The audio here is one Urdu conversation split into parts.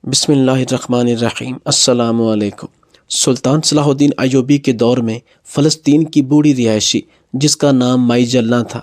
بسم اللہ الرحمن الرحیم۔ السلام علیکم۔ سلطان صلاح الدین ایوبی کے دور میں فلسطین کی بوڑھی رہائشی جس کا نام مائی جلنا تھا،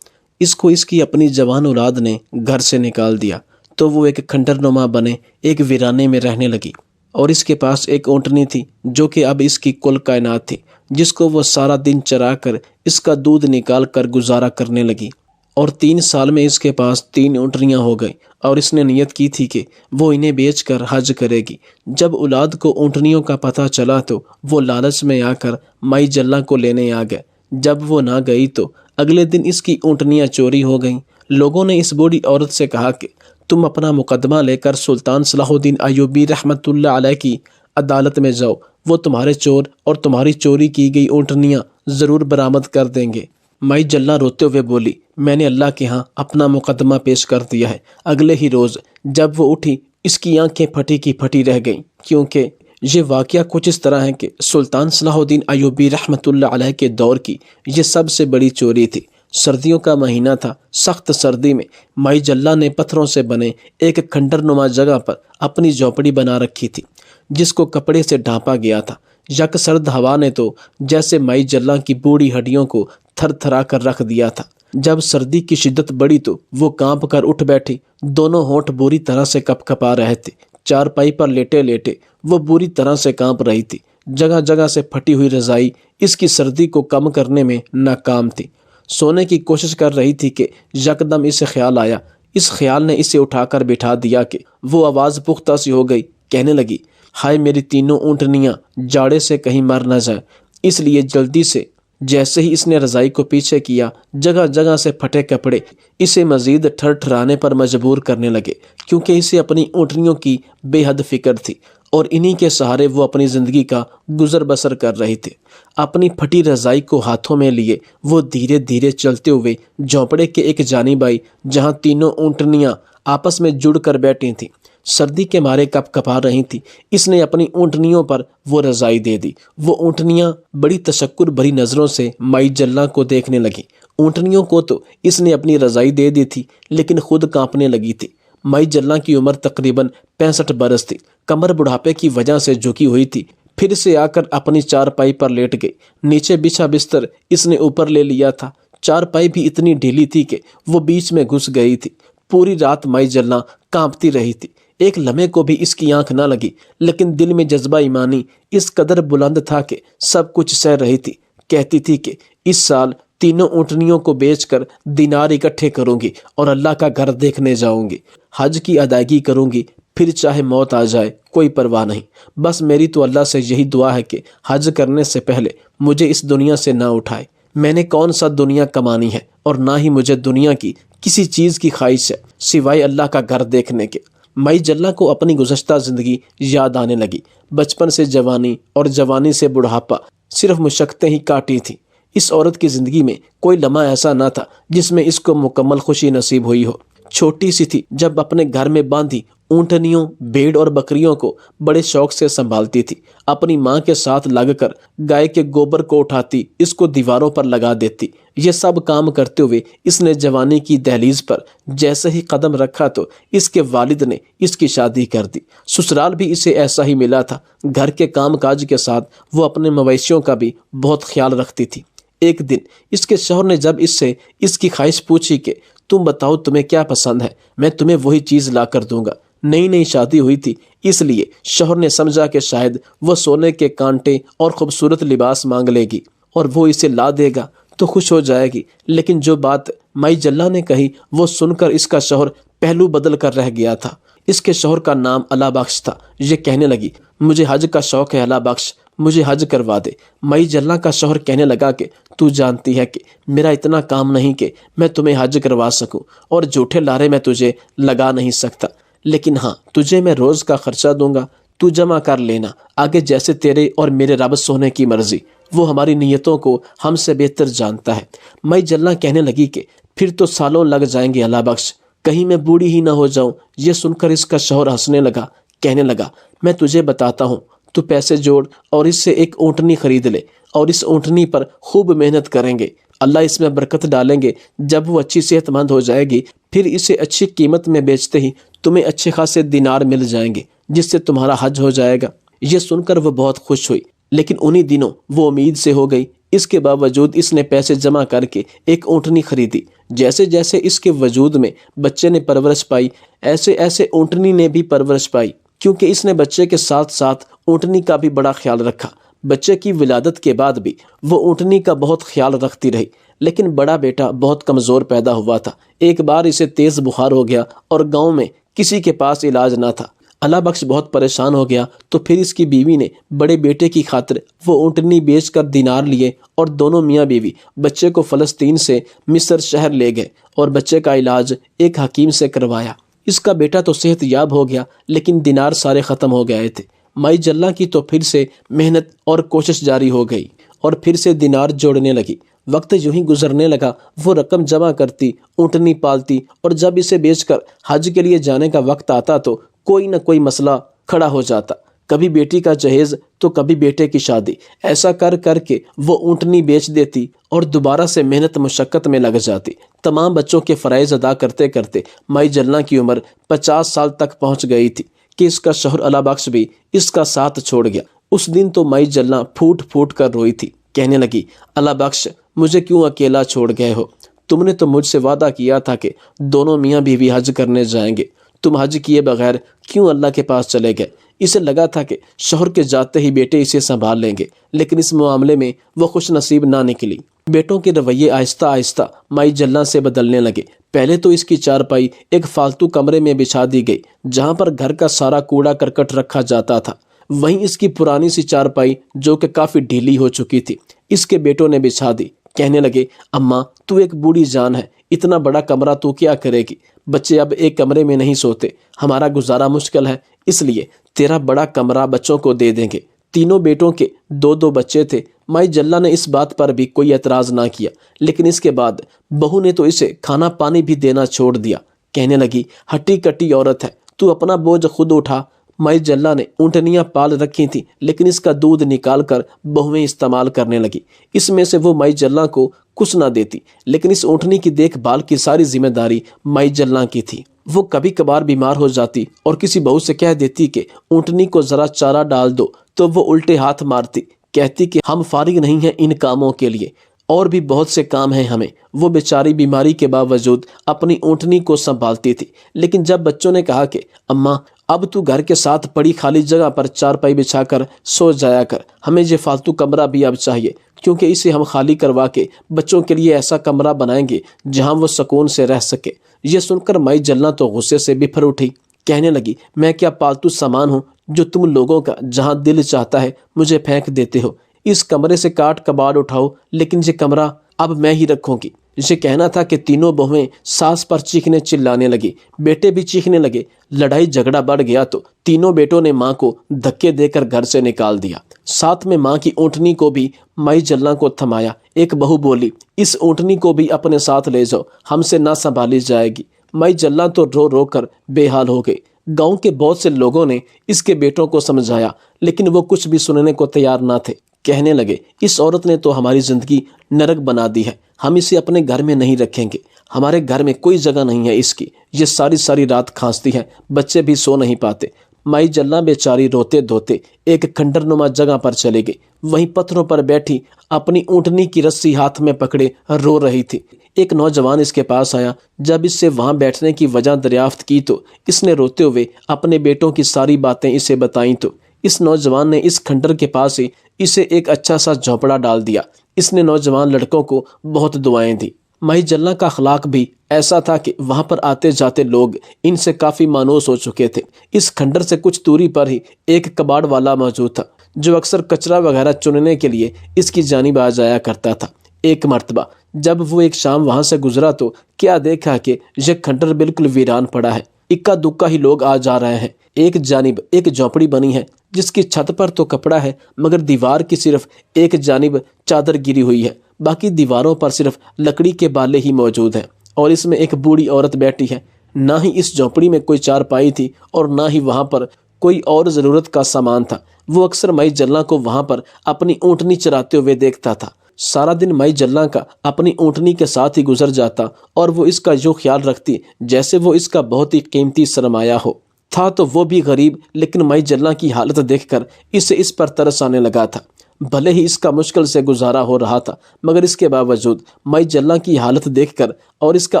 اس کو اس کی اپنی جوان اولاد نے گھر سے نکال دیا تو وہ ایک کھنڈر نما بنے ایک ویرانے میں رہنے لگی، اور اس کے پاس ایک اونٹنی تھی جو کہ اب اس کی کل کائنات تھی، جس کو وہ سارا دن چرا کر اس کا دودھ نکال کر گزارا کرنے لگی۔ اور 3 سال میں اس کے پاس 3 اونٹنیاں ہو گئیں، اور اس نے نیت کی تھی کہ وہ انہیں بیچ کر حج کرے گی۔ جب اولاد کو اونٹنیوں کا پتہ چلا تو وہ لالچ میں آ کر مائی جلنا کو لینے آ گئے۔ جب وہ نہ گئی تو اگلے دن اس کی اونٹنیاں چوری ہو گئیں۔ لوگوں نے اس بوڑھی عورت سے کہا کہ تم اپنا مقدمہ لے کر سلطان صلاح الدین ایوبی رحمۃ اللہ علیہ کی عدالت میں جاؤ، وہ تمہارے چور اور تمہاری چوری کی گئی اونٹنیاں ضرور برآمد کر دیں گے۔ مائی جلنا روتے ہوئے بولی، میں نے اللہ کے ہاں اپنا مقدمہ پیش کر دیا ہے۔ اگلے ہی روز جب وہ اٹھی اس کی آنکھیں پھٹی کی پھٹی رہ گئیں، کیونکہ یہ واقعہ کچھ اس طرح ہے کہ سلطان صلاح الدین ایوبی رحمۃ اللہ علیہ کے دور کی یہ سب سے بڑی چوری تھی۔ سردیوں کا مہینہ تھا۔ سخت سردی میں مائی جلنا نے پتھروں سے بنے ایک کھنڈر نما جگہ پر اپنی جھونپڑی بنا رکھی تھی، جس کو کپڑے سے ڈھانپا گیا تھا۔ یک سرد ہوا نے تو جیسے مائی جلنا کی بوڑھی ہڈیوں کو تھر تھرا کر رکھ دیا تھا۔ جب سردی کی شدت بڑھی تو وہ کانپ کر اٹھ بیٹھی، دونوں ہونٹ بری طرح سے کپ کپا رہے تھے۔ چارپائی پر لیٹے لیٹے وہ بری طرح سے کانپ رہی تھی۔ جگہ جگہ سے پھٹی ہوئی رضائی اس کی سردی کو کم کرنے میں ناکام تھی۔ سونے کی کوشش کر رہی تھی کہ یکدم اسے خیال آیا۔ اس خیال نے اسے اٹھا کر بٹھا دیا کہ وہ آواز پختہ سی ہو گئی، کہنے لگی، ہائے میری تینوں اونٹنیاں جاڑے سے کہیں مر نہ جائیں۔ اس لیے جلدی سے جیسے ہی اس نے رضائی کو پیچھے کیا، جگہ جگہ سے پھٹے کپڑے اسے مزید ٹھر ٹھرانے پر مجبور کرنے لگے، کیونکہ اسے اپنی اونٹنیوں کی بے حد فکر تھی، اور انہی کے سہارے وہ اپنی زندگی کا گزر بسر کر رہی تھی۔ اپنی پھٹی رضائی کو ہاتھوں میں لیے وہ دھیرے دھیرے چلتے ہوئے جھونپڑے کے ایک جانب آئی جہاں تینوں اونٹنیاں آپس میں جڑ کر بیٹھی تھیں۔ سردی کے مارے کپ کپا رہی تھی۔ اس نے اپنی اونٹنیوں پر وہ رضائی دے دی۔ وہ اونٹنیاں بڑی تشکر بھری نظروں سے مائی جلنا کو دیکھنے لگی۔ اونٹنیوں کو تو اس نے اپنی رضائی دے دی تھی، لیکن خود کانپنے لگی تھی۔ مائی جلنا کی عمر تقریباً 65 برس تھی۔ کمر بڑھاپے کی وجہ سے جھکی ہوئی تھی۔ پھر سے آ کر اپنی چارپائی پر لیٹ گئی۔ نیچے بچھا بستر اس نے اوپر لے لیا تھا۔ چارپائی بھی اتنی ڈھیلی تھی کہ وہ بیچ میں گھس گئی تھی۔ پوری رات مائی جلنا کانپتی رہی تھی۔ ایک لمحے کو بھی اس کی آنکھ نہ لگی، لیکن دل میں جذبہ ایمانی اس قدر بلند تھا کہ سب کچھ سہ رہی تھی۔ کہتی تھی کہ اس سال تینوں اونٹنیوں کو بیچ کر دینار اکٹھے کروں گی اور اللہ کا گھر دیکھنے جاؤں گی، حج کی ادائیگی کروں گی، پھر چاہے موت آ جائے کوئی پرواہ نہیں۔ بس میری تو اللہ سے یہی دعا ہے کہ حج کرنے سے پہلے مجھے اس دنیا سے نہ اٹھائے۔ میں نے کون سا دنیا کمانی ہے، اور نہ ہی مجھے دنیا کی کسی چیز کی خواہش ہے سوائے اللہ کا گھر دیکھنے کے۔ مائی جلنا کو اپنی گزشتہ زندگی یاد آنے لگی۔ بچپن سے جوانی اور جوانی سے بڑھاپا صرف مشقتیں ہی کاٹی تھیں۔ اس عورت کی زندگی میں کوئی لمحہ ایسا نہ تھا جس میں اس کو مکمل خوشی نصیب ہوئی ہو۔ چھوٹی سی تھی جب اپنے گھر میں باندھی اونٹنیوں، بھیڑ اور بکریوں کو بڑے شوق سے سنبھالتی تھی۔ اپنی ماں کے ساتھ لگ کر گائے کے گوبر کو اٹھاتی، اس کو دیواروں پر لگا دیتی۔ یہ سب کام کرتے ہوئے اس نے جوانی کی دہلیز پر جیسے ہی قدم رکھا تو اس کے والد نے اس کی شادی کر دی۔ سسرال بھی اسے ایسا ہی ملا تھا۔ گھر کے کام کاج کے ساتھ وہ اپنے مویشیوں کا بھی بہت خیال رکھتی تھی۔ ایک دن اس کے شوہر نے جب اس سے اس کی خواہش پوچھی کہ تم بتاؤ تمہیں کیا پسند ہے، میں تمہیں وہی چیز لا کر دوں گا۔ نئی نئی شادی ہوئی تھی، اس لیے شوہر نے سمجھا کہ شاید وہ سونے کے کانٹے اور خوبصورت لباس مانگ لے گی اور وہ اسے لا دے گا تو خوش ہو جائے گی۔ لیکن جو بات مائی جلنا نے کہی وہ سن کر اس کا شوہر پہلو بدل کر رہ گیا تھا۔ اس کے شوہر کا نام اللہ بخش تھا۔ یہ کہنے لگی، مجھے حج کا شوق ہے اللہ بخش، مجھے حج کروا دے۔ مائی جلنا کا شوہر کہنے لگا کہ تو جانتی ہے کہ میرا اتنا کام نہیں کہ میں تمہیں حج کروا سکوں، اور جھوٹے لارے میں تجھے لگا نہیں سکتا، لیکن ہاں تجھے میں روز کا خرچہ دوں گا، تو جمع کر لینا، آگے جیسے تیرے اور میرے رب سونے کی مرضی، وہ ہماری نیتوں کو ہم سے بہتر جانتا ہے۔ مائی جلنا کہنے لگی کہ پھر تو سالوں لگ جائیں گے اللہ بخش، کہیں میں بوڑھی ہی نہ ہو جاؤں۔ یہ سن کر اس کا شوہر ہنسنے لگا، کہنے لگا، میں تجھے بتاتا ہوں، تو پیسے جوڑ اور اس سے ایک اونٹنی خرید لے، اور اس اونٹنی پر خوب محنت کریں گے، اللہ اس میں برکت ڈالیں گے۔ جب وہ اچھی صحت مند ہو جائے گی، پھر اسے اچھی قیمت میں بیچتے ہی تمہیں اچھے خاصے دینار مل جائیں گے۔ جس سے تمہارا حج ہو جائے گا۔ یہ سن کر وہ بہت خوش ہوئی، لیکن انہی دنوں وہ امید سے ہو گئی۔ اس کے باوجود اس نے پیسے جمع کر کے ایک اونٹنی خریدی۔ جیسے جیسے اس کے وجود میں بچے نے پرورش پائی، ایسے ایسے اونٹنی نے بھی پرورش پائی، کیونکہ اس نے بچے کے ساتھ ساتھ اونٹنی کا بھی بڑا خیال رکھا۔ بچے کی ولادت کے بعد بھی وہ اونٹنی کا بہت خیال رکھتی رہی، لیکن بڑا بیٹا بہت کمزور پیدا ہوا تھا۔ ایک بار اسے تیز بخار ہو گیا اور گاؤں میں کسی کے پاس علاج نہ تھا۔ اللہ بخش بہت پریشان ہو گیا، تو پھر اس کی بیوی نے بڑے بیٹے کی خاطر وہ اونٹنی بیچ کر دینار لیے اور دونوں میاں بیوی بچے کو فلسطین سے مصر شہر لے گئے اور بچے کا علاج ایک حکیم سے کروایا۔ اس کا بیٹا تو صحت یاب ہو گیا، لیکن دینار سارے ختم ہو گئے تھے۔ مائی جلہ کی تو پھر سے محنت اور کوشش جاری ہو گئی اور پھر سے دینار جوڑنے لگی۔ وقت یوں ہی گزرنے لگا، وہ رقم جمع کرتی، اونٹنی پالتی، اور جب اسے بیچ کر حج کے لیے جانے کا وقت آتا تو کوئی نہ کوئی مسئلہ کھڑا ہو جاتا، کبھی بیٹی کا جہیز تو کبھی بیٹے کی شادی۔ ایسا کر کر کے وہ اونٹنی بیچ دیتی اور دوبارہ سے محنت مشقت میں لگ جاتی۔ تمام بچوں کے فرائض ادا کرتے کرتے مائی جلہ کی عمر 50 سال تک پہنچ گئی تھی کہ اس کا شوہر اللہ بخش بھی اس کا ساتھ چھوڑ گیا۔ اس دن تو مائی جلہ پھوٹ پھوٹ کر روئی تھی، کہنے لگی، اللہ بخش مجھے کیوں اکیلا چھوڑ گئے ہو؟ تم نے تو مجھ سے وعدہ کیا تھا کہ دونوں میاں بیوی حج کرنے جائیں گے، تم حج کیے بغیر کیوں اللہ کے پاس چلے گئے؟ اسے لگا تھا کہ شوہر کے جاتے ہی بیٹے اسے سنبھال لیں گے، لیکن اس معاملے میں وہ خوش نصیب نہ نکلی۔ بیٹوں کے رویے آہستہ آہستہ مائی جلہ سے بدلنے لگے۔ پہلے تو اس کی چارپائی ایک فالتو کمرے میں بچھا دی گئی، جہاں پر گھر کا سارا کوڑا کرکٹ رکھا جاتا تھا۔ وہیں اس کی پرانی سی چارپائی جو کہ کافی ڈھیلی ہو چکی تھی، اس کے بیٹوں نے بچھا دی۔ کہنے لگے، اماں تو ایک بوڑھی جان ہے، اتنا بڑا کمرہ تو کیا کرے گی؟ بچے اب ایک کمرے میں نہیں سوتے، ہمارا گزارا مشکل ہے، اس لیے تیرا بڑا کمرہ بچوں کو دے دیں گے۔ تینوں بیٹوں کے 2 بچے تھے۔ مائی جلہ نے اس بات پر بھی کوئی اعتراض نہ کیا، لیکن اس کے بعد بہو نے تو اسے کھانا پانی بھی دینا چھوڑ دیا۔ کہنے لگی، ہٹی کٹی عورت ہے، تو اپنا بوجھ خود اٹھا۔ مائی جلہ نے اونٹنیاں پال رکھی تھیں، لیکن اس کا دودھ نکال کر بہویں استعمال کرنے لگی۔ اس میں سے وہ مائی جلہ کو کچھ نہ دیتی، لیکن اس اونٹنی کی دیکھ بھال کی ساری ذمہ داری مائی جلہ کی تھی۔ وہ کبھی کبھار بیمار ہو جاتی اور کسی بہو سے کہہ دیتی کہ اونٹنی کو ذرا چارہ ڈال دو، تو وہ الٹے ہاتھ مارتی، کہتی کہ ہم فارغ نہیں ہیں ان کاموں کے لیے، اور بھی بہت سے کام ہیں ہمیں۔ وہ بیچاری بیماری کے باوجود اپنی اونٹنی کو سنبھالتی تھی، لیکن جب بچوں نے کہا کہ اماں اب تو گھر کے ساتھ پڑی خالی جگہ پر چارپائی بچھا کر سو جایا کر، ہمیں یہ فالتو کمرہ بھی اب چاہیے، کیونکہ اسے ہم خالی کروا کے بچوں کے لیے ایسا کمرہ بنائیں گے جہاں وہ سکون سے رہ سکے۔ یہ سن کر مائی جلہ تو غصے سے بفر اٹھی، کہنے لگی، میں کیا پالتو سامان ہوں جو تم لوگوں کا جہاں دل چاہتا ہے مجھے پھینک دیتے ہو؟ اس کمرے سے کاٹ کباڑ اٹھاؤ، لیکن یہ کمرہ اب میں ہی رکھوں گی۔ یہ کہنا تھا کہ تینوں بہویں ساس پر چیخنے چلانے لگی، بیٹے بھی چیخنے لگے۔ لڑائی جھگڑا بڑھ گیا تو تینوں بیٹوں نے ماں کو دھکے دے کر گھر سے نکال دیا، ساتھ میں ماں کی اونٹنی کو بھی مائی جلہ کو تھمایا۔ ایک بہو بولی، اس اونٹنی کو بھی اپنے ساتھ لے جاؤ، ہم سے نہ سنبھالی جائے گی۔ مائی جلہ تو رو رو کر بے حال ہو گئی۔ گاؤں کے بہت سے لوگوں نے اس کے بیٹوں کو سمجھایا، لیکن وہ کچھ بھی سننے کو تیار نہ تھے۔ کہنے لگے، اس عورت نے تو ہماری زندگی نرک بنا دی ہے، ہم اسے اپنے گھر میں نہیں رکھیں گے، ہمارے گھر میں کوئی جگہ نہیں ہے اس کی، یہ ساری ساری رات کھانستی ہے، بچے بھی سو نہیں پاتے۔ مائی جلہ بیچاری روتے دھوتے ایک کھنڈر نما جگہ پر چلے گئی، وہیں پتھروں پر بیٹھی اپنی اونٹنی کی رسی ہاتھ میں پکڑے رو رہی تھی۔ ایک نوجوان اس کے پاس آیا، جب اس سے وہاں بیٹھنے کی وجہ دریافت کی تو اس نے روتے ہوئے اپنے بیٹوں کی ساری باتیں اسے بتائیں تو اس نوجوان نے اس کھنڈر کے پاس ہی اسے ایک اچھا سا جھونپڑا ڈال دیا۔ اس نے نوجوان لڑکوں کو بہت دعائیں دی۔ مائی جلہ کا اخلاق بھی ایسا تھا کہ وہاں پر آتے جاتے لوگ ان سے کافی مانوس ہو چکے تھے۔ اس کھنڈر سے کچھ دوری پر ہی ایک کباڑ والا موجود تھا، جو اکثر کچرا وغیرہ چننے کے لیے اس کی جانب آ جایا کرتا تھا۔ ایک مرتبہ جب وہ ایک شام وہاں سے گزرا تو کیا دیکھا کہ یہ کھنڈر بالکل ویران پڑا ہے، اکا دکا ہی لوگ آ جا رہے ہیں۔ ایک جانب ایک جھونپڑی بنی ہے جس کی چھت پر تو کپڑا ہے، مگر دیوار کی صرف ایک جانب چادر گری ہوئی ہے، باقی دیواروں پر صرف لکڑی کے بالے ہی موجود ہیں، اور اس میں ایک بوڑھی عورت بیٹھی ہے۔ نہ ہی اس جھونپڑی میں کوئی چارپائی تھی اور نہ ہی وہاں پر کوئی اور ضرورت کا سامان تھا۔ وہ اکثر مائی جلہ کو وہاں پر اپنی اونٹنی چراتے ہوئے دیکھتا تھا۔ سارا دن مائی جلہ کا اپنی اونٹنی کے ساتھ ہی گزر جاتا اور وہ اس کا یوں خیال رکھتی جیسے وہ اس کا بہت ہی قیمتی سرمایہ ہو۔ تھا تو وہ بھی غریب، لیکن مائی جلّاں کی حالت دیکھ کر اسے اس پر ترس آنے لگا تھا۔ بھلے ہی اس کا مشکل سے گزارا ہو رہا تھا، مگر اس کے باوجود مائی جلّاں کی حالت دیکھ کر اور اس کا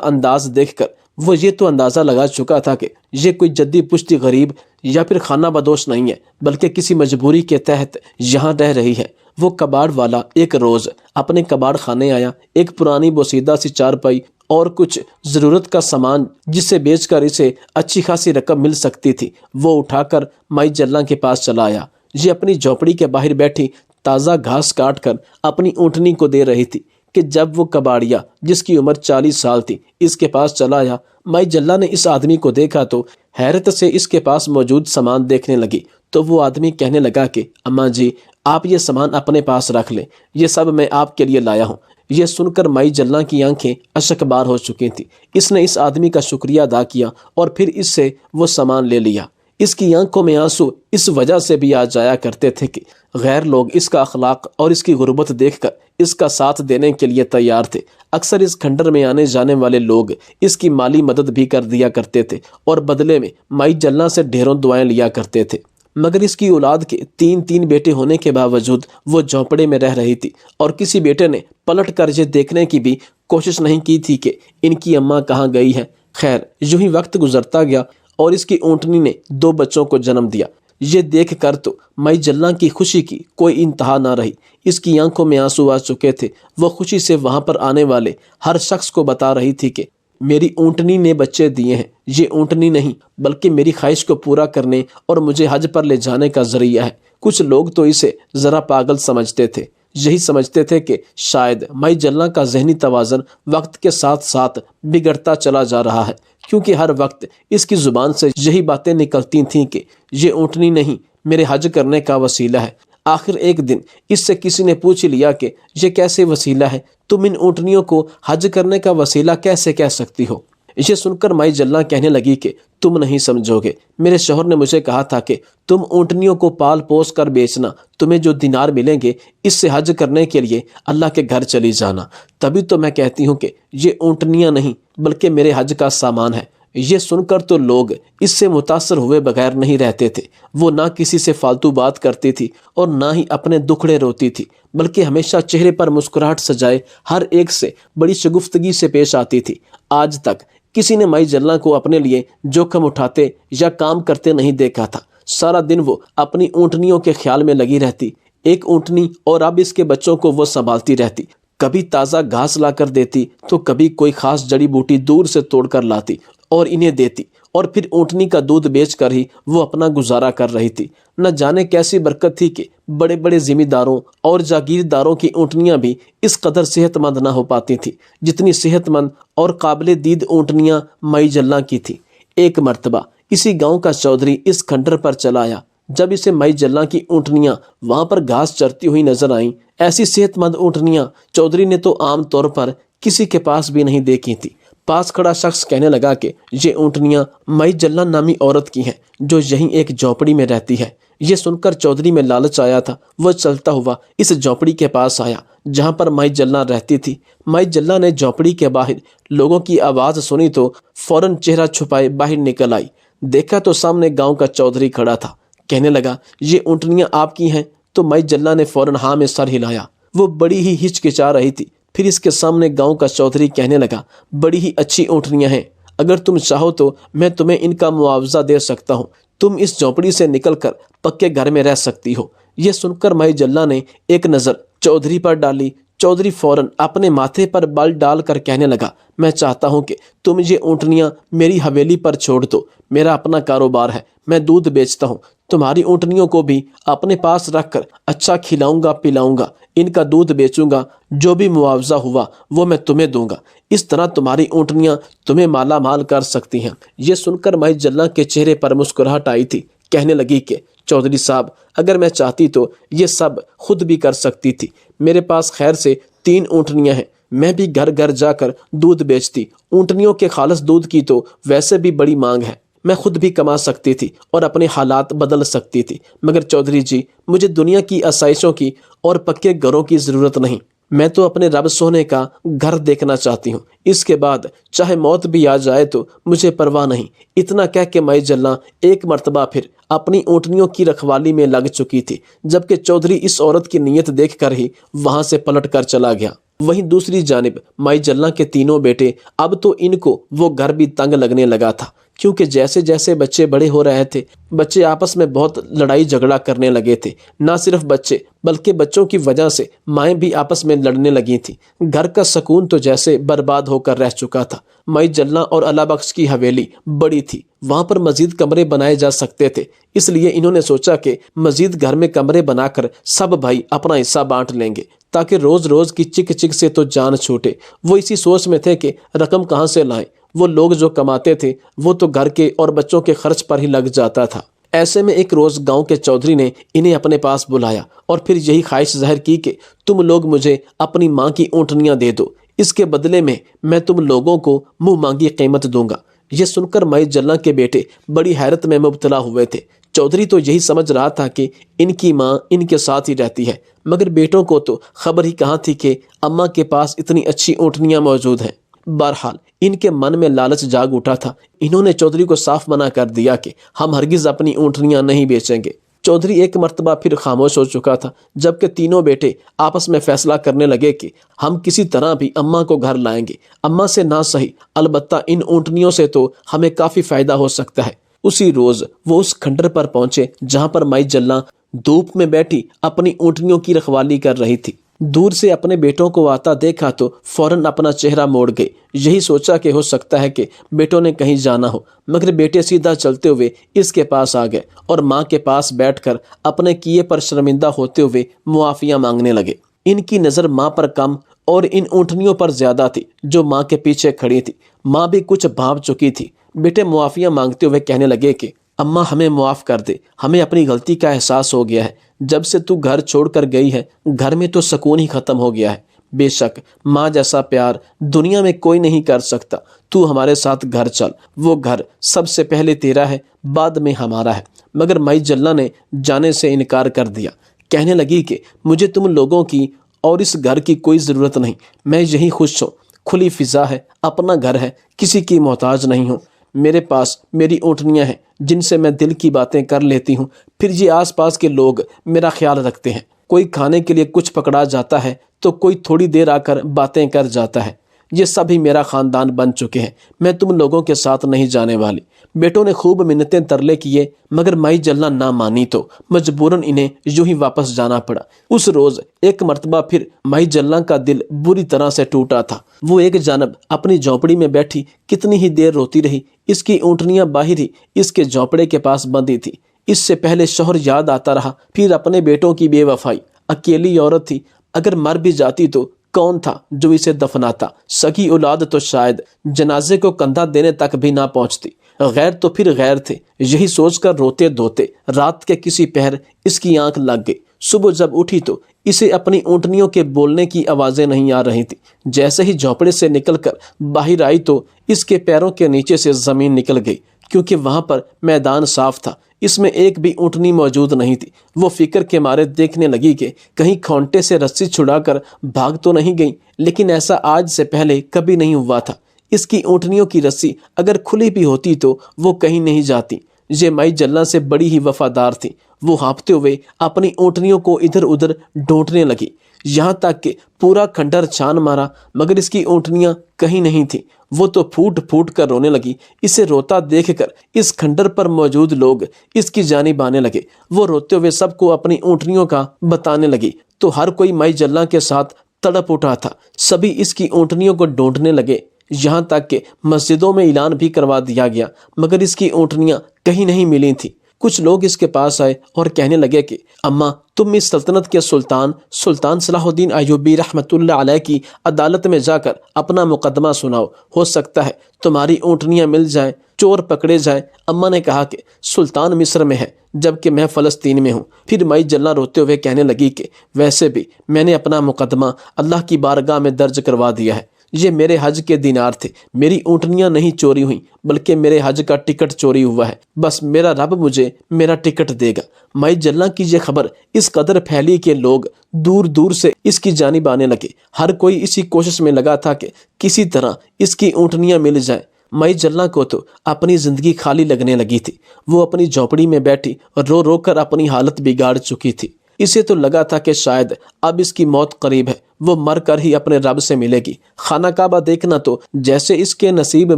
انداز دیکھ کر وہ یہ تو اندازہ لگا چکا تھا کہ یہ کوئی جدی پشتی غریب یا پھر خانہ بدوش نہیں ہے، بلکہ کسی مجبوری کے تحت یہاں رہ رہی ہے۔ وہ کباڑ والا ایک روز اپنے کباڑ خانے آیا، ایک پرانی بوسیدہ سی چارپائی اور کچھ ضرورت کا سامان جسے بیچ کر اسے اچھی خاصی رقم مل سکتی تھی وہ اٹھا کر مائی جلّاں کے پاس چلا آیا۔ یہ اپنی جھونپڑی کے باہر بیٹھی تازہ گھاس کاٹ کر اپنی اونٹنی کو دے رہی تھی کہ جب وہ کباڑیا جس کی عمر 40 سال تھی اس کے پاس چلا آیا۔ مائی جلّاں نے اس آدمی کو دیکھا تو حیرت سے اس کے پاس موجود سامان دیکھنے لگی تو وہ آدمی کہنے لگا کہ اماں جی، آپ یہ سامان اپنے پاس رکھ لیں، یہ سب میں آپ کے لیے لایا ہوں۔ یہ سن کر مائی جلّاں کی آنکھیں اشک بار ہو چکی تھیں۔ اس نے اس آدمی کا شکریہ ادا کیا اور پھر اس سے وہ سامان لے لیا۔ اس کی آنکھوں میں آنسو اس وجہ سے بھی آ جایا کرتے تھے کہ غیر لوگ اس کا اخلاق اور اس کی غربت دیکھ کر اس کا ساتھ دینے کے لیے تیار تھے۔ اکثر اس کھنڈر میں آنے جانے والے لوگ اس کی مالی مدد بھی کر دیا کرتے تھے اور بدلے میں مائی جلّاں سے ڈھیروں دعائیں لیا کرتے تھے۔ مگر اس کی اولاد کے تین بیٹے ہونے کے باوجود وہ جھونپڑے میں رہ رہی تھی اور کسی بیٹے نے پلٹ کر یہ دیکھنے کی بھی کوشش نہیں کی تھی کہ ان کی اماں کہاں گئی ہے۔ خیر، یوں ہی وقت گزرتا گیا اور اس کی اونٹنی نے 2 بچوں کو جنم دیا۔ یہ دیکھ کر تو مائی جلّاں کی خوشی کی کوئی انتہا نہ رہی۔ اس کی آنکھوں میں آنسو آ چکے تھے۔ وہ خوشی سے وہاں پر آنے والے ہر شخص کو بتا رہی تھی کہ میری اونٹنی نے بچے دیے ہیں۔ یہ اونٹنی نہیں بلکہ میری خواہش کو پورا کرنے اور مجھے حج پر لے جانے کا ذریعہ ہے۔ کچھ لوگ تو اسے ذرا پاگل سمجھتے تھے، یہی سمجھتے تھے کہ شاید مائی جلّاں کا ذہنی توازن وقت کے ساتھ ساتھ بگڑتا چلا جا رہا ہے، کیونکہ ہر وقت اس کی زبان سے یہی باتیں نکلتی تھیں کہ یہ اونٹنی نہیں میرے حج کرنے کا وسیلہ ہے۔ آخر ایک دن اس سے کسی نے پوچھ لیا کہ یہ کیسے وسیلہ ہے؟ تم ان اونٹنیوں کو حج کرنے کا وسیلہ کیسے کہہ سکتی ہو؟ یہ سن کر مائی جلّاں کہنے لگی کہ تم نہیں سمجھو گے۔ میرے شوہر نے مجھے کہا تھا کہ تم اونٹنیوں کو پال پوس کر بیچنا، تمہیں جو دینار ملیں گے اس سے حج کرنے کے لیے اللہ کے گھر چلی جانا۔ تبھی تو میں کہتی ہوں کہ یہ اونٹنیاں نہیں بلکہ میرے حج کا سامان ہے۔ یہ سن کر تو لوگ اس سے متاثر ہوئے بغیر نہیں رہتے تھے۔ وہ نہ کسی سے فالتو بات کرتی تھی اور نہ ہی اپنے دکھڑے روتی تھی، بلکہ ہمیشہ چہرے پر مسکراہٹ سجائے ہر ایک سے بڑی شگفتگی سے پیش آتی تھی۔ آج تک کسی نے مائی جلّاں کو اپنے لیے جوخم اٹھاتے یا کام کرتے نہیں دیکھا تھا۔ سارا دن وہ اپنی اونٹنیوں کے خیال میں لگی رہتی۔ ایک اونٹنی اور اب اس کے بچوں کو وہ سنبھالتی رہتی، کبھی تازہ گھاس لا کر دیتی تو کبھی کوئی خاص جڑی بوٹی دور سے توڑ کر لاتی اور انہیں دیتی، اور پھر اونٹنی کا دودھ بیچ کر ہی وہ اپنا گزارا کر رہی تھی۔ نہ جانے کیسی برکت تھی کہ بڑے بڑے ذمہ داروں اور جاگیرداروں کی اونٹنیاں بھی اس قدر صحت مند نہ ہو پاتی تھیں جتنی صحت مند اور قابل دید اونٹنیاں مائی جلّاں کی تھیں۔ ایک مرتبہ اسی گاؤں کا چودھری اس کھنڈر پر چلا آیا۔ جب اسے مائی جلّاں کی اونٹنیاں وہاں پر گھاس چرتی ہوئی نظر آئیں، ایسی صحت مند اونٹنیاں چودھری نے تو عام طور پر کسی کے پاس بھی نہیں دیکھی تھی۔ پاس کھڑا شخص کہنے لگا کہ یہ اونٹنیاں مائی جلّاں نامی عورت کی ہیں جو یہیں ایک جھونپڑی میں رہتی ہے۔ یہ سن کر چودھری میں لالچ آیا تھا۔ وہ چلتا ہوا اس جھونپڑی کے پاس آیا جہاں پر مائی جلّاں رہتی تھی۔ مائی جلّاں نے جھونپڑی کے باہر لوگوں کی آواز سنی تو فوراً چہرہ چھپائے باہر نکل آئی۔ دیکھا تو سامنے گاؤں کا چودھری کھڑا تھا۔ کہنے لگا یہ اونٹنیاں آپ کی ہیں؟ تو مائی جلّاں نے فوراً ہاں میں سر ہلایا۔ وہ بڑی ہی ہچکچا رہی تھی۔ پھر اس کے سامنے گاؤں کا چودھری کہنے لگا بڑی ہی اچھی اونٹنیاں ہیں، اگر تم چاہو تو میں تمہیں ان کا معاوضہ دے سکتا ہوں، تم اس جھونپڑی سے نکل کر پکے گھر میں رہ سکتی ہو۔ یہ سن کر مائی جلّاں نے ایک نظر چودھری پر ڈالی۔ چودھری فوراً اپنے ماتھے پر بل ڈال کر کہنے لگا میں چاہتا ہوں کہ تم یہ اونٹنیاں میری حویلی پر چھوڑ دو، میرا اپنا کاروبار ہے، میں دودھ بیچتا ہوں، تمہاری اونٹنیوں کو بھی اپنے پاس رکھ کر اچھا کھلاؤں گا پلاؤں گا، ان کا دودھ بیچوں گا، جو بھی معاوضہ ہوا وہ میں تمہیں دوں گا، اس طرح تمہاری اونٹنیاں تمہیں مالا مال کر سکتی ہیں۔ یہ سن کر مائی جلّاں کے چہرے پر مسکراہٹ آئی تھی۔ کہنے لگی کہ چودھری صاحب اگر میں چاہتی تو یہ سب خود بھی کر سکتی تھی، میرے پاس خیر سے 3 اونٹنیاں ہیں، میں بھی گھر گھر جا کر دودھ بیچتی، اونٹنیوں کے خالص دودھ کی تو ویسے بھی بڑی مانگ ہے، میں خود بھی کما سکتی تھی اور اپنے حالات بدل سکتی تھی، مگر چودھری جی مجھے دنیا کی آسائشوں کی اور پکے گھروں کی ضرورت نہیں، میں تو اپنے رب سونے کا گھر دیکھنا چاہتی ہوں، اس کے بعد چاہے موت بھی آ جائے تو مجھے پرواہ نہیں۔ اتنا کہہ کے مائی جلاں ایک مرتبہ پھر اپنی اونٹنیوں کی رکھوالی میں لگ چکی تھی، جبکہ چودھری اس عورت کی نیت دیکھ کر ہی وہاں سے پلٹ کر چلا گیا۔ وہیں دوسری جانب مائی جلاں کے تینوں بیٹے، اب تو ان کو وہ گھر بھی تنگ لگنے لگا تھا، کیونکہ جیسے جیسے بچے بڑے ہو رہے تھے، بچے آپس میں بہت لڑائی جھگڑا کرنے لگے تھے۔ نہ صرف بچے بلکہ بچوں کی وجہ سے مائیں بھی آپس میں لڑنے لگی تھیں۔ گھر کا سکون تو جیسے برباد ہو کر رہ چکا تھا۔ مائی جلاں اور اللہ بخش کی حویلی بڑی تھی، وہاں پر مزید کمرے بنائے جا سکتے تھے، اس لیے انہوں نے سوچا کہ مزید گھر میں کمرے بنا کر سب بھائی اپنا حصہ بانٹ لیں گے، تاکہ روز روز کی چک چک سے تو جان چھوٹے۔ وہ اسی سوچ میں تھے کہ رقم کہاں سے لائیں، وہ لوگ جو کماتے تھے وہ تو گھر کے اور بچوں کے خرچ پر ہی لگ جاتا تھا۔ ایسے میں ایک روز گاؤں کے چودھری نے انہیں اپنے پاس بلایا اور پھر یہی خواہش ظاہر کی کہ تم لوگ مجھے اپنی ماں کی اونٹنیاں دے دو، اس کے بدلے میں تم لوگوں کو منہ مانگی قیمت دوں گا۔ یہ سن کر مائی جلاں کے بیٹے بڑی حیرت میں مبتلا ہوئے تھے۔ چودھری تو یہی سمجھ رہا تھا کہ ان کی ماں ان کے ساتھ ہی رہتی ہے، مگر بیٹوں کو تو خبر ہی کہاں تھی کہ اماں کے پاس اتنی اچھی اونٹنیاں موجود ہیں۔ بہرحال ان کے من میں لالچ جاگ اٹھا تھا۔ انہوں نے چودھری کو صاف منع کر دیا کہ ہم ہرگز اپنی اونٹنیاں نہیں بیچیں گے۔ چودھری ایک مرتبہ پھر خاموش ہو چکا تھا، جبکہ تینوں بیٹے آپس میں فیصلہ کرنے لگے کہ ہم کسی طرح بھی اماں کو گھر لائیں گے، اماں سے نہ صحیح البتہ ان اونٹنیوں سے تو ہمیں کافی فائدہ ہو سکتا ہے۔ اسی روز وہ اس کھنڈر پر پہنچے جہاں پر مائی جلاں دھوپ میں بیٹھی اپنی اونٹنیوں کی رکھوالی کر رہی تھی۔ دور سے اپنے بیٹوں کو آتا دیکھا تو فوراً اپنا چہرہ موڑ گئے۔ یہی سوچا کہ ہو سکتا ہے کہ بیٹوں نے کہیں جانا ہو، مگر بیٹے سیدھا چلتے ہوئے اس کے پاس آ گئے اور ماں کے پاس بیٹھ کر اپنے کیے پر شرمندہ ہوتے ہوئے معافیاں مانگنے لگے۔ ان کی نظر ماں پر کم اور ان اونٹنیوں پر زیادہ تھی جو ماں کے پیچھے کھڑی تھی۔ ماں بھی کچھ بھانپ چکی تھی۔ بیٹے معافیاں مانگتے ہوئے کہنے لگے کہ اماں ہمیں معاف کر دے، ہمیں اپنی غلطی کا احساس ہو گیا ہے۔ جب سے تو گھر چھوڑ کر گئی ہے گھر میں تو سکون ہی ختم ہو گیا ہے۔ بے شک ماں جیسا پیار دنیا میں کوئی نہیں کر سکتا۔ تو ہمارے ساتھ گھر چل، وہ گھر سب سے پہلے تیرا ہے، بعد میں ہمارا ہے۔ مگر مائی جلاں نے جانے سے انکار کر دیا، کہنے لگی کہ مجھے تم لوگوں کی اور اس گھر کی کوئی ضرورت نہیں، میں یہی خوش ہوں، کھلی فضا ہے، اپنا گھر ہے، کسی کی محتاج نہیں ہوں۔ میرے پاس میری اونٹنیاں ہیں جن سے میں دل کی باتیں کر لیتی ہوں، پھر یہ آس پاس کے لوگ میرا خیال رکھتے ہیں۔ کوئی کھانے کے لیے کچھ پکڑا جاتا ہے تو کوئی تھوڑی دیر آ کر باتیں کر جاتا ہے۔ یہ سب ہی میرا خاندان بن چکے ہیں، میں تم لوگوں کے ساتھ نہیں جانے والی۔ بیٹوں نے خوب منتیں ترلے کیے مگر مائی جلاں نہ مانی تو مجبوراً انہیں یوں ہی واپس جانا پڑا۔ اس روز ایک مرتبہ پھر مائی جلاں کا دل بری طرح سے ٹوٹا تھا۔ وہ ایک جانب اپنی جھونپڑی میں بیٹھی کتنی ہی دیر روتی رہی، اس کی اونٹنیاں باہر ہی اس کے جھونپڑے کے پاس بندھی تھی۔ اس سے پہلے شوہر یاد آتا رہا، پھر اپنے بیٹوں کی بے وفائی، اکیلی عورت تھی، اگر مر بھی جاتی تو کون تھا جو اسے دفناتا؟ سگی اولاد تو شاید جنازے کو کندھا دینے تک بھی نہ پہنچتی، غیر تو پھر غیر تھے۔ یہی سوچ کر روتے دھوتے رات کے کسی پہر اس کی آنکھ لگ گئی۔ صبح جب اٹھی تو اسے اپنی اونٹنیوں کے بولنے کی آوازیں نہیں آ رہی تھی۔ جیسے ہی جھونپڑے سے نکل کر باہر آئی تو اس کے پیروں کے نیچے سے زمین نکل گئی، کیونکہ وہاں پر میدان صاف تھا، اس میں ایک بھی اونٹنی موجود نہیں تھی۔ وہ فکر کے مارے دیکھنے لگی کہ کہیں کھونٹے سے رسی چھڑا کر بھاگ تو نہیں گئی، لیکن ایسا آج سے پہلے کبھی نہیں ہوا تھا۔ اس کی اونٹنیوں کی رسی اگر کھلی بھی ہوتی تو وہ کہیں نہیں جاتی۔ یہ مائی جلاں سے بڑی ہی وفادار تھی۔ وہ ہانپتے ہوئے اپنی اونٹنیوں کو ادھر ادھر ڈھونڈنے لگی، یہاں تک کہ پورا کھنڈر چھان مارا مگر اس کی اونٹنیاں کہیں نہیں تھیں۔ وہ تو پھوٹ پھوٹ کر رونے لگی۔ اسے روتا دیکھ کر اس کھنڈر پر موجود لوگ اس کی جانب آنے لگے۔ وہ روتے ہوئے سب کو اپنی اونٹنیوں کا بتانے لگی تو ہر کوئی مائی جلاں کے ساتھ تڑپ اٹھا تھا۔ سبھی اس کی اونٹنیوں کو ڈھونڈنے لگے، یہاں تک کہ مسجدوں میں اعلان بھی کروا دیا گیا، مگر اس کی اونٹنیاں کہیں نہیں ملی تھیں۔ کچھ لوگ اس کے پاس آئے اور کہنے لگے کہ اماں تم اس سلطنت کے سلطان صلاح الدین ایوبی رحمۃ اللہ علیہ کی عدالت میں جا کر اپنا مقدمہ سناؤ، ہو سکتا ہے تمہاری اونٹنیاں مل جائیں، چور پکڑے جائیں۔ اماں نے کہا کہ سلطان مصر میں ہے جبکہ میں فلسطین میں ہوں۔ پھر مائی جلاں روتے ہوئے کہنے لگی کہ ویسے بھی میں نے اپنا مقدمہ اللہ کی بارگاہ میں درج کروا دیا ہے، یہ میرے حج کے دینار تھے، میری اونٹنیاں نہیں چوری ہوئیں بلکہ میرے حج کا ٹکٹ چوری ہوا ہے، بس میرا رب مجھے میرا ٹکٹ دے گا۔ مائی جلّاں کی یہ خبر اس قدر پھیلی کہ لوگ دور دور سے اس کی جانب آنے لگے۔ ہر کوئی اسی کوشش میں لگا تھا کہ کسی طرح اس کی اونٹنیاں مل جائیں۔ مائی جلّاں کو تو اپنی زندگی خالی لگنے لگی تھی۔ وہ اپنی جھونپڑی میں بیٹھی اور رو رو کر اپنی حالت بگاڑ چکی تھی۔ اسے تو لگا تھا کہ شاید اب اس کی موت قریب ہے، وہ مر کر ہی اپنے رب سے ملے گی۔ خانہ کعبہ دیکھنا تو جیسے اس کے نصیب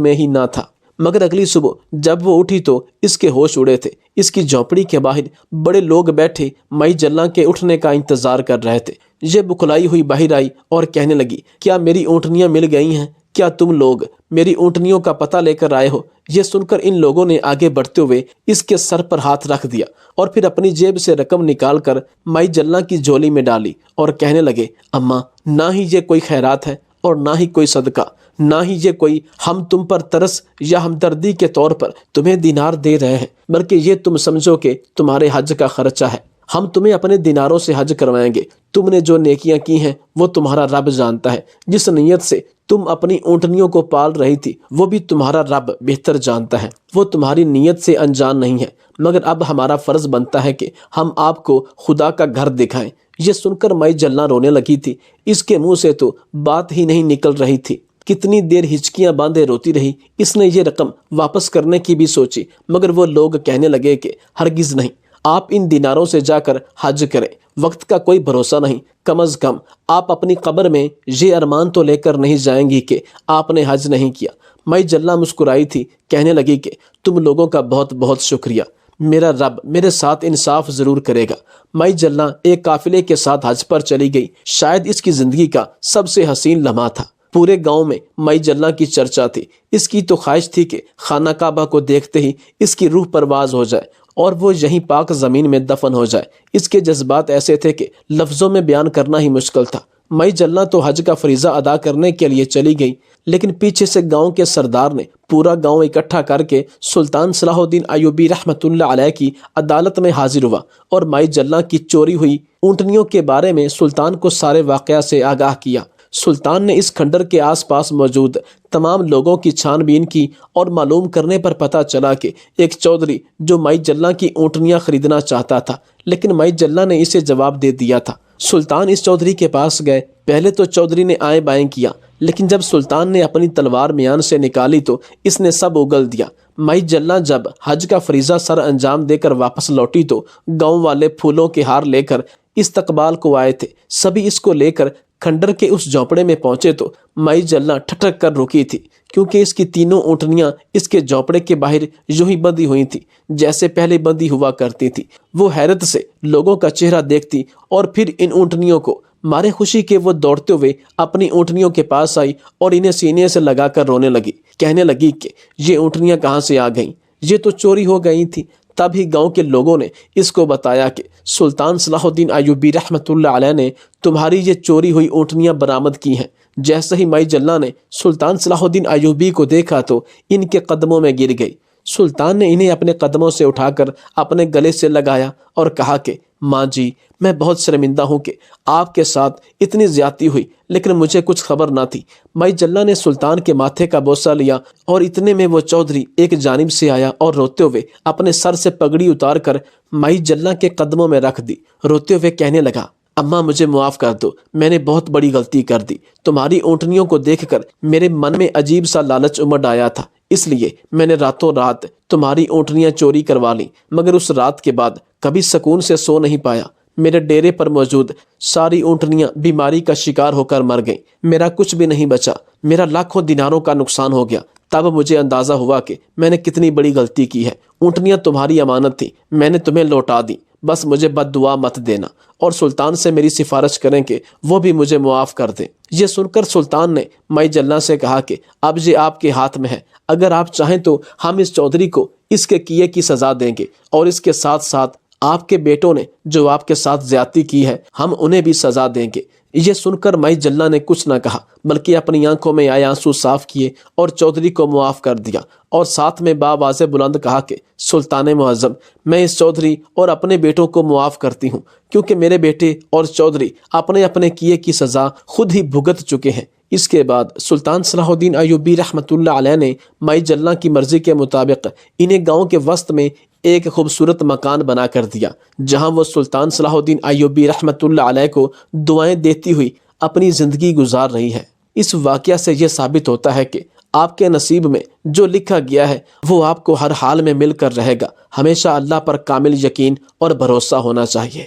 میں ہی نہ تھا۔ مگر اگلی صبح جب وہ اٹھی تو اس کے ہوش اڑے تھے۔ اس کی جھونپڑی کے باہر بڑے لوگ بیٹھے مائی جلّاں کے اٹھنے کا انتظار کر رہے تھے۔ یہ بکھلائی ہوئی باہر آئی اور کہنے لگی، کیا میری اونٹنیاں مل گئی ہیں؟ کیا تم لوگ میری اونٹنیوں کا پتہ لے کر آئے ہو؟ یہ سن کر ان لوگوں نے آگے بڑھتے ہوئے اس کے سر پر ہاتھ رکھ دیا اور پھر اپنی جیب سے رقم نکال کر مائی جلّاں کی جھولی میں ڈالی اور کہنے لگے، اماں، نہ ہی یہ کوئی خیرات ہے اور نہ ہی کوئی صدقہ، نہ ہی یہ کوئی ہم تم پر ترس یا ہمدردی کے طور پر تمہیں دینار دے رہے ہیں، بلکہ یہ تم سمجھو کہ تمہارے حج کا خرچہ ہے۔ ہم تمہیں اپنے دیناروں سے حج کروائیں گے۔ تم نے جو نیکیاں کی ہیں وہ تمہارا رب جانتا ہے۔ جس نیت سے تم اپنی اونٹنیوں کو پال رہی تھی وہ بھی تمہارا رب بہتر جانتا ہے۔ وہ تمہاری نیت سے انجان نہیں ہے، مگر اب ہمارا فرض بنتا ہے کہ ہم آپ کو خدا کا گھر دکھائیں۔ یہ سن کر مائی جلّاں رونے لگی تھی۔ اس کے منہ سے تو بات ہی نہیں نکل رہی تھی۔ کتنی دیر ہچکیاں باندھے روتی رہی۔ اس نے یہ رقم واپس کرنے کی بھی سوچی، مگر وہ لوگ کہنے لگے کہ ہرگز نہیں، آپ ان دیناروں سے جا کر حج کریں، وقت کا کوئی بھروسہ نہیں۔ کم از کم آپ اپنی قبر میں یہ ارمان تو لے کر نہیں جائیں گی کہ آپ نے حج نہیں کیا۔ مائی جلّاں مسکرائی تھی، کہنے لگی کہ تم لوگوں کا بہت بہت شکریہ، میرا رب میرے ساتھ انصاف ضرور کرے گا۔ مائی جلّاں ایک قافلے کے ساتھ حج پر چلی گئی۔ شاید اس کی زندگی کا سب سے حسین لمحہ تھا۔ پورے گاؤں میں مائی جلّاں کی چرچا تھی۔ اس کی تو خواہش تھی کہ خانہ کعبہ کو دیکھتے ہی اس کی روح پرواز ہو جائے اور وہ یہیں پاک زمین میں دفن ہو جائے۔ اس کے جذبات ایسے تھے کہ لفظوں میں بیان کرنا ہی مشکل تھا۔ مائی جلّاں تو حج کا فریضہ ادا کرنے کے لیے چلی گئی، لیکن پیچھے سے گاؤں کے سردار نے پورا گاؤں اکٹھا کر کے سلطان صلاح الدین ایوبی رحمۃ اللہ علیہ کی عدالت میں حاضر ہوا اور مائی جلّاں کی چوری ہوئی اونٹنیوں کے بارے میں سلطان کو سارے واقعہ سے آگاہ کیا۔ سلطان نے اس کھنڈر کے آس پاس موجود تمام لوگوں کی چھان بین کی اور معلوم کرنے پر پتہ چلا کہ ایک چودھری جو مائی جلّاں کی اونٹنیاں خریدنا چاہتا تھا، لیکن مائی جلّاں نے اسے جواب دے دیا تھا۔ سلطان اس چودھری کے پاس گئے۔ پہلے تو چودھری نے آئیں بائیں کیا، لیکن جب سلطان نے اپنی تلوار میان سے نکالی تو اس نے سب اگل دیا۔ مائی جلّاں جب حج کا فریضہ سر انجام دے کر واپس لوٹی تو گاؤں والے پھولوں کے ہار لے کر استقبال کو آئے تھے۔ سبھی اس کو لے کر کھنڈر کے اس جھونپڑے میں پہنچے تو مائی جلّاں ٹھٹک کر رکی تھی، کیونکہ اس کی تینوں اونٹنیاں اس کے جھونپڑے کے باہر یوں ہی بندھی ہوئی تھیں جیسے پہلے بندھی ہوا کرتی تھی۔ وہ حیرت سے لوگوں کا چہرہ دیکھتی اور پھر ان اونٹنیوں کو مارے خوشی کے وہ دوڑتے ہوئے اپنی اونٹنیوں کے پاس آئی اور انہیں سینے سے لگا کر رونے لگی۔ کہنے لگی کہ یہ اونٹنیاں کہاں سے آ گئیں؟ یہ تو چوری ہو گئی تھی۔ تب ہی گاؤں کے لوگوں نے اس کو بتایا کہ سلطان صلاح الدین ایوبی رحمۃ اللہ علیہ نے تمہاری یہ چوری ہوئی اونٹنیاں برآمد کی ہیں۔ جیسے ہی مائی جلّاں نے سلطان صلاح الدین ایوبی کو دیکھا تو ان کے قدموں میں گر گئی۔ سلطان نے انہیں اپنے قدموں سے اٹھا کر اپنے گلے سے لگایا اور کہا کہ ماں جی، میں بہت شرمندہ ہوں کہ آپ کے ساتھ اتنی زیادتی ہوئی، لیکن مجھے کچھ خبر نہ تھی۔ مائی جلّاں نے سلطان کے ماتھے کا بوسہ لیا اور اتنے میں وہ چودھری ایک جانب سے آیا اور روتے ہوئے اپنے سر سے پگڑی اتار کر مائی جلّاں کے قدموں میں رکھ دی۔ روتے ہوئے کہنے لگا، اماں مجھے معاف کر دو، میں نے بہت بڑی غلطی کر دی۔ تمہاری اونٹنیوں کو دیکھ کر میرے من میں عجیب سا لالچ امڑ آیا تھا، اس لیے میں نے راتوں رات تمہاری اونٹنیاں چوری کروا لیں، مگر اس رات کے بعد کبھی سکون سے سو نہیں پایا۔ میرے ڈیرے پر موجود ساری اونٹنیاں بیماری کا شکار ہو کر مر گئیں، میرا کچھ بھی نہیں بچا، میرا لاکھوں دیناروں کا نقصان ہو گیا۔ تب مجھے اندازہ ہوا کہ میں نے کتنی بڑی غلطی کی ہے۔ اونٹنیاں تمہاری امانت تھیں، میں نے تمہیں لوٹا دی، بس مجھے بد دعا مت دینا اور سلطان سے میری سفارش کریں کہ وہ بھی مجھے معاف کر دیں۔ یہ سن کر سلطان نے مائی جلّاں سے کہا کہ اب یہ آپ کے ہاتھ میں ہے، اگر آپ چاہیں تو ہم اس چودھری کو اس کے کیے کی سزا دیں گے اور اس کے ساتھ ساتھ آپ کے بیٹوں نے جو آپ کے ساتھ زیادتی کی ہے ہم انہیں بھی سزا دیں گے۔ یہ سن کر مائی جلّاں نے کچھ نہ کہا، بلکہ اپنی آنکھوں میں آئے آنسو صاف کیے اور چودھری کو معاف کر دیا اور ساتھ میں باواز بلند کہا کہ سلطان معظم، میں اس چودھری اور اپنے بیٹوں کو معاف کرتی ہوں، کیونکہ میرے بیٹے اور چودھری اپنے اپنے کیے کی سزا خود ہی بھگت چکے ہیں۔ اس کے بعد سلطان صلاح الدین ایوبی رحمۃ اللہ علیہ نے مائی جلّاں کی مرضی کے مطابق انہیں گاؤں کے وسط میں ایک خوبصورت مکان بنا کر دیا جہاں وہ سلطان صلاح الدین ایوبی رحمۃ اللہ علیہ کو دعائیں دیتی ہوئی اپنی زندگی گزار رہی ہے۔ اس واقعہ سے یہ ثابت ہوتا ہے کہ آپ کے نصیب میں جو لکھا گیا ہے وہ آپ کو ہر حال میں مل کر رہے گا۔ ہمیشہ اللہ پر کامل یقین اور بھروسہ ہونا چاہیے۔